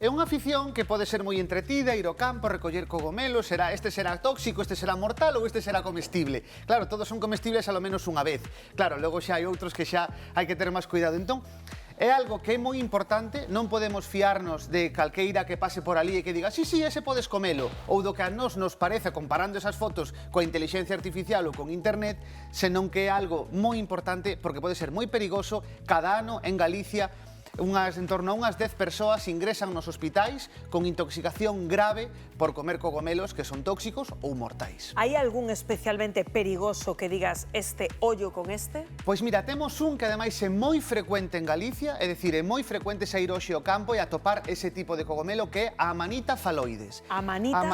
É unha afición que pode ser moi entretida, ir ao campo, recoller cogomelos, este será tóxico, este será mortal ou este será comestible. Claro, todos son comestibles alo menos unha vez. Claro, logo xa hai outros que xa hai que ter máis cuidado. Entón, é algo que é moi importante, non podemos fiarnos de calqueira que pase por ali e que diga sí, ese podes comelo, ou do que a nos parece comparando esas fotos coa inteligencia artificial ou con internet, senón que é algo moi importante porque pode ser moi perigoso. Cada ano en Galicia en torno a unhas 10 persoas ingresan nos hospitais con intoxicación grave por comer cogomelos que son tóxicos ou mortais. Hai algún especialmente perigoso que digas este ollo con este? Pois mira, temos un que ademais é moi frecuente en Galicia, é dicir, é moi frecuente sair hoxe ao campo e atopar ese tipo de cogomelo que é a Amanita phalloides. Amanita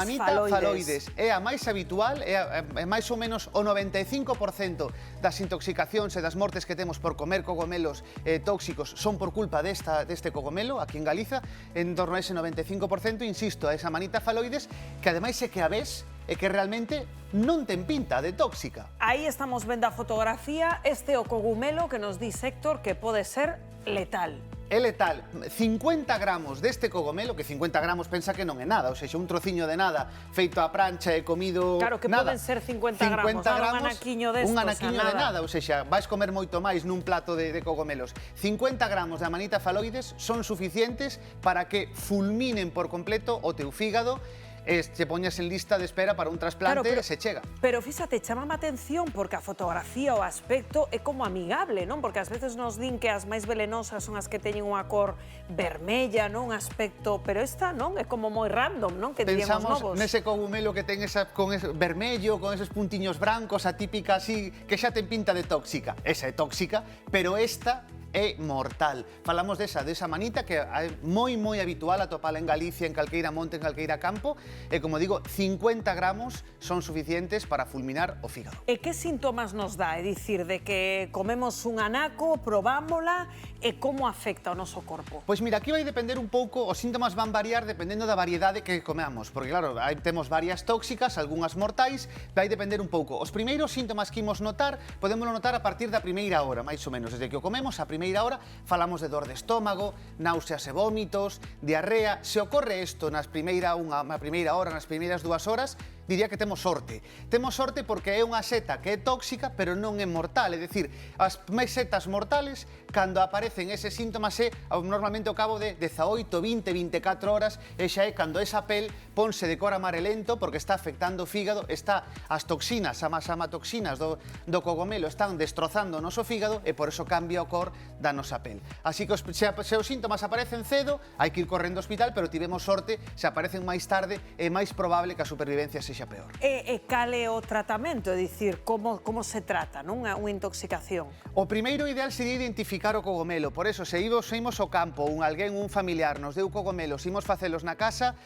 phalloides. É a máis habitual, é máis ou menos o 95% das intoxicacións e das mortes que temos por comer cogomelos tóxicos son por culpa deste cogomelo aquí en Galiza, en torno a ese 95%, insisto, a esa Amanita phalloides, que ademais é que a ves e que realmente non ten pinta de tóxica. Aí estamos vendo a fotografía, este é o cogumelo que nos di Héctor que pode ser letal. É letal. 50 gramos deste cogomelo, que 50 gramos pensa que non é nada, ou seja, un trociño de nada feito a prancha e comido nada. Claro, que poden ser 50 gramos, un anaquiño destos, un anaquiño de nada, ou seja, vais comer moito máis nun plato de cogomelos. 50 gramos de Amanita phalloides son suficientes para que fulminen por completo o teu fígado e te poñas en lista de espera para un trasplante e se chega. Pero fíxate, chamame a atención porque a fotografía, o aspecto é como amigable, non? Porque ás veces nos din que as máis velenosas son as que teñen unha cor vermella, non? Un aspecto, pero esta non, é como moi random, non? Que diríamos novos. Pensamos nese cogumelo que ten con ese vermello, con esos puntiños brancos, a típica así, que xa ten pinta de tóxica. Esa é tóxica, pero esta é mortal. Falamos desa Amanita que é moi habitual atopala en Galicia, en calqueira monte, en calqueira campo, e como digo, 50 gramos son suficientes para fulminar o fígado. E que síntomas nos dá? É dicir, de que comemos un anaco, probámola, e como afecta o noso corpo? Pois mira, aquí vai depender un pouco, os síntomas van variar dependendo da variedade que comeamos, porque claro, temos varias tóxicas, algunhas mortais, vai depender un pouco. Os primeiros síntomas que imos notar, podémoslo notar a partir da primeira hora, máis ou menos, desde que o comemos, a primeira hora, falamos de dor de estómago, náuseas e vómitos, diarrea. Se ocorre isto na primeira hora, nas primeiras 2 horas, diría que temos sorte. Temos sorte porque é unha seta que é tóxica, pero non é mortal. É dicir, as máis setas mortales, cando aparecen eses síntomas, é normalmente ao cabo de 18, 20, 24 horas, e xa é cando esa pel ponse de cor amarelento porque está afectando o fígado, as toxinas, as amatoxinas do cogomelo están destrozando o noso fígado e por eso cambia o cor da nosa pel. Así que se os síntomas aparecen cedo, hai que ir correndo ao hospital, pero tivemos sorte, se aparecen máis tarde, é máis probable que a supervivencia sexa peor. E cal é o tratamento? É dicir, como se trata, non? Unha intoxicación. O primeiro ideal sería identificar o cogomelo. Por eso, se imos ao campo, un familiar nos deu cogomelos, imos facelos na casa,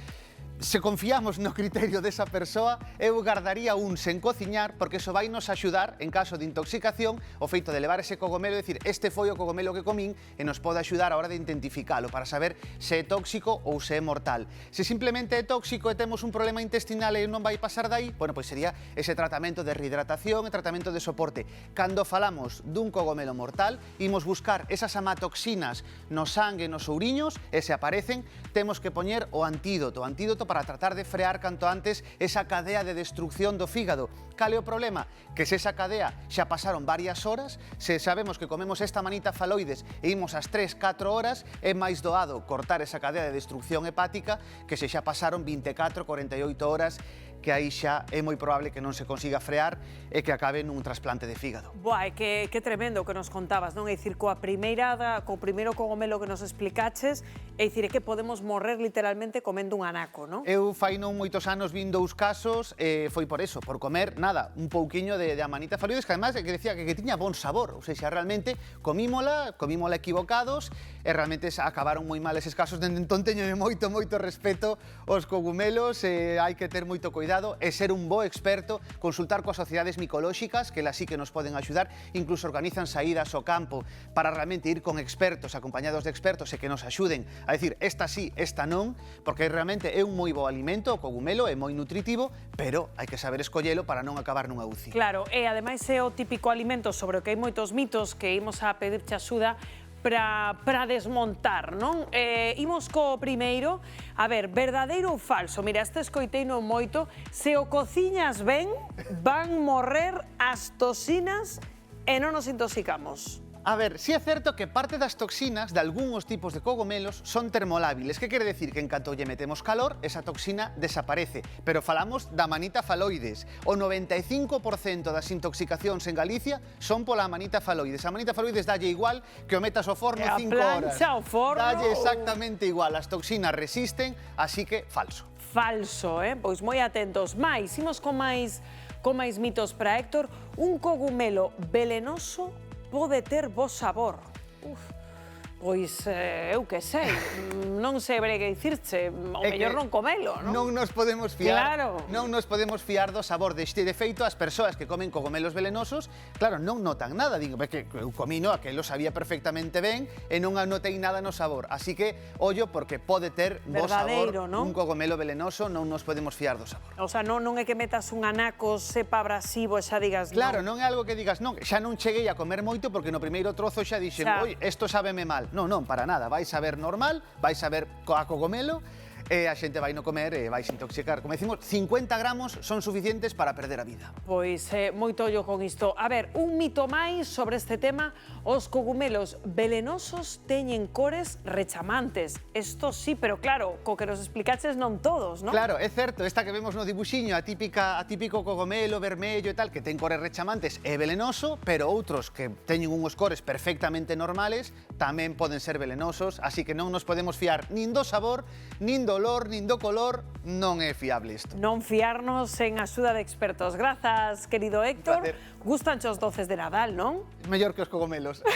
se confiamos no criterio desa persoa, eu guardaría un sen cociñar, porque iso vai nos axudar, en caso de intoxicación, o feito de levar ese cogomelo, decir, este foi o cogomelo que comín, e nos pode axudar a hora de identificalo, para saber se é tóxico ou se é mortal. Se simplemente é tóxico e temos un problema intestinal e non vai pasar dai, bueno, pois sería ese tratamento de rehidratación e tratamento de soporte. Cando falamos dun cogomelo mortal, imos buscar esas amatoxinas no sangue, nos ouriños, e se aparecen, temos que poñer o antídoto para tratar de frear canto antes esa cadea de destrucción do fígado. Cal é o problema? Que se esa cadea xa pasaron varias horas, se sabemos que comemos esta Amanita phalloides e imos ás 3-4 horas, é máis doado cortar esa cadea de destrucción hepática que se xa pasaron 24-48 horas, que aí xa é moi probable que non se consiga frear e que acabe nun trasplante de fígado. Buah, que tremendo que nos contabas, non? É dicir, co primeiro cogomelo que nos explicaches, é dicir, é que podemos morrer literalmente comendo un anaco, non? Eu fai non moitos anos vin 2 casos, foi por eso, por comer, nada, un pouquiño de Amanita phalloides, que además que decía que tiña bon sabor, ou seja, realmente comímola equivocados, e realmente acabaron moi mal eses casos, entón teño moito respeto aos cogumelos, hai que ter moito cuidado e ser un bo experto, consultar coas sociedades micolóxicas, que elas sí que nos poden axudar, incluso organizan saídas ao campo para realmente ir con expertos, acompañados de expertos, e que nos axuden a decir, esta sí, esta non, porque realmente é un moi bo alimento, o cogumelo é moi nutritivo, pero hai que saber escollelo para non acabar nunha UCI. Claro, e ademais é o típico alimento sobre o que hai moitos mitos que imos a pedirche axuda, para desmontar, non? Imos co primeiro, a ver, verdadeiro ou falso? Mira, este escoiteino moito, se o cociñas ben, van morrer as toxinas e non nos intoxicamos. A ver, sí é certo que parte das toxinas de algúns tipos de cogomelos son termolábiles, que quere decir que en canto lle metemos calor, esa toxina desaparece. Pero falamos da Amanita phalloides. O 95% das intoxicacións en Galicia son pola Amanita phalloides. A Amanita phalloides dalle igual que o metas ao forno 5 horas. Plancha, o forno... Dalle exactamente igual, as toxinas resisten, así que falso. Falso, pois moi atentos. Mais, imos con máis mitos para Héctor. Un cogumelo velenoso pode ter bo sabor. Pois eu que sei, non sei que dicirche, o mellor non comelo, non? Non nos podemos fiar, claro. Non nos podemos fiar do sabor deste. De feito, as persoas que comen cogomelos velenosos, claro, non notan nada. Digo, que eu comino, aquelo sabía perfectamente ben e non notei nada no sabor. Así que, ollo, porque pode ter bo sabor, non? un cogomelo velenoso, non nos podemos fiar do sabor. O sea, non é que metas un anaco, sepa abrasivo e xa digas non. Claro, non é algo que digas non, xa non cheguei a comer moito porque no primeiro trozo xa dixen, oi, isto sábeme mal. Non, non, para nada, vais a ver normal, vais a ver a cogomelo, e a xente vai no comer e vais intoxicar. Como decimos, 50 gramos son suficientes para perder a vida. Pois moito ollo con isto. A ver, un mito máis sobre este tema. Os cogumelos velenosos teñen cores rechamantes. Isto sí, pero claro, co que nos explicaches non todos, non? Claro, é certo, esta que vemos no dibuxiño, a típico cogomelo vermello e tal, que ten cores rechamantes, é velenoso, pero outros que teñen unhos cores perfectamente normales tamén poden ser velenosos, así que non nos podemos fiar nin do sabor, nin do olor, nin do color, non é fiable isto. Non fiarnos en axuda de expertos. Grazas, querido Héctor. Gustanche os doces de Nadal, non? Mellor que os cogomelos.